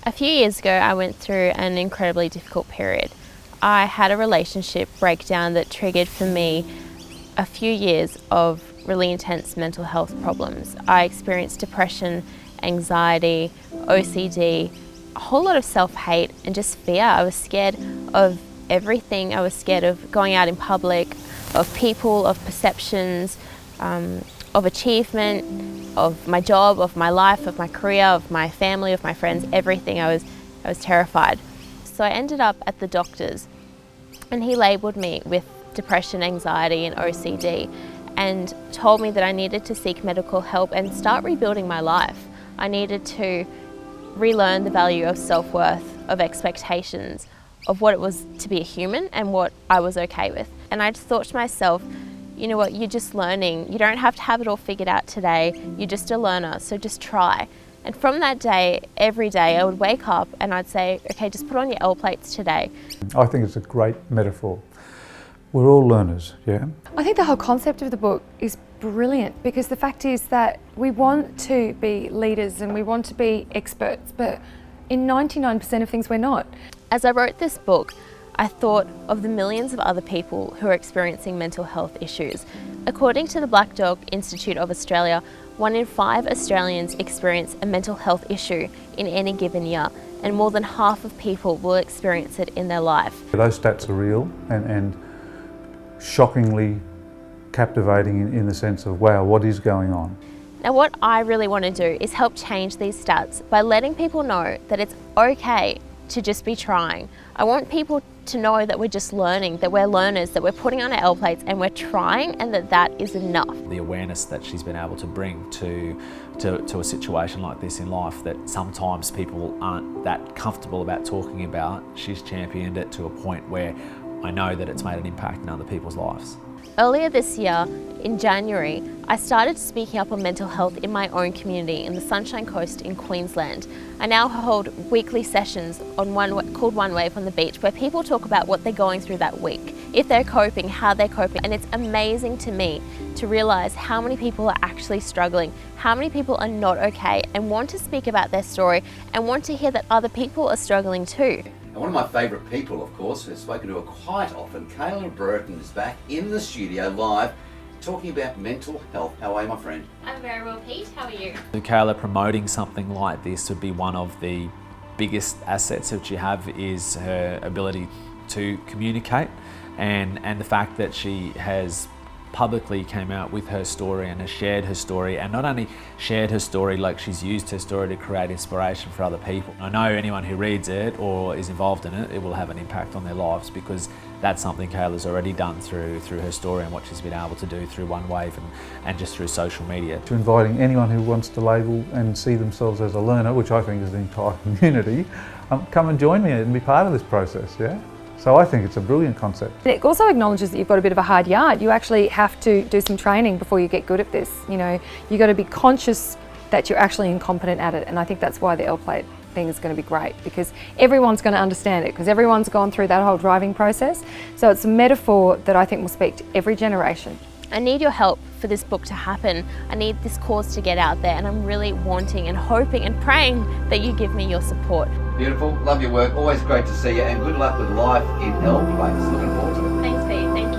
A few years ago, I went through an incredibly difficult period. I had a relationship breakdown that triggered for me a few years of really intense mental health problems. I experienced depression, anxiety, OCD, a whole lot of self-hate and just fear. I was scared of everything. I was scared of going out in public, of people, of perceptions, of achievement, of my job, of my life, of my career, of my family, of my friends, everything. I was terrified. So I ended up at the doctor's and he labelled me with depression, anxiety and OCD and told me that I needed to seek medical help and start rebuilding my life. I needed to relearn the value of self-worth, of expectations, of what it was to be a human and what I was okay with. And I just thought to myself, you know what, you're just learning. You don't have to have it all figured out today. You're just a learner, so just try. And from that day, every day, I would wake up and I'd say, okay, just put on your L plates today. I think it's a great metaphor. We're all learners, yeah? I think the whole concept of the book is brilliant because the fact is that we want to be leaders and we want to be experts, but in 99% of things we're not. As I wrote this book, I thought of the millions of other people who are experiencing mental health issues. According to the Black Dog Institute of Australia, 1 in 5 Australians experience a mental health issue in any given year, and more than half of people will experience it in their life. Those stats are real and shockingly captivating in the sense of, wow, what is going on? Now what I really want to do is help change these stats by letting people know that it's okay to just be trying. I want people to know that we're just learning, that we're learners, that we're putting on our L plates and we're trying and that is enough. The awareness that she's been able to bring to a situation like this in life that sometimes people aren't that comfortable about talking about, she's championed it to a point where I know that it's made an impact in other people's lives. Earlier this year, in January, I started speaking up on mental health in my own community in the Sunshine Coast in Queensland. I now hold weekly sessions on called One Wave on the beach where people talk about what they're going through that week, if they're coping, how they're coping. And it's amazing to me to realise how many people are actually struggling, how many people are not okay and want to speak about their story and want to hear that other people are struggling too. And one of my favourite people, of course, who's spoken to her quite often, Kayla Burton, is back in the studio live talking about mental health. How are you, my friend? I'm very well, Pete. How are you? Kayla, promoting something like this would be one of the biggest assets that you have is her ability to communicate and the fact that she has publicly came out with her story and has shared her story, and not only shared her story, like she's used her story to create inspiration for other people. I know anyone who reads it or is involved in it, it will have an impact on their lives because that's something Kayla's already done through her story and what she's been able to do through One Wave and just through social media. To inviting anyone who wants to label and see themselves as a learner, which I think is the entire community, come and join me and be part of this process, yeah? So I think it's a brilliant concept. It also acknowledges that you've got a bit of a hard yard. You actually have to do some training before you get good at this. You know, you've got to be conscious that you're actually incompetent at it, and I think that's why the L plate thing is going to be great because everyone's going to understand it because everyone's gone through that whole driving process. So it's a metaphor that I think will speak to every generation. I need your help for this book to happen. I need this cause to get out there and I'm really wanting and hoping and praying that you give me your support. Beautiful, love your work, always great to see you and good luck with life in L Place. Looking forward to it. Thanks, Pete. Thank you.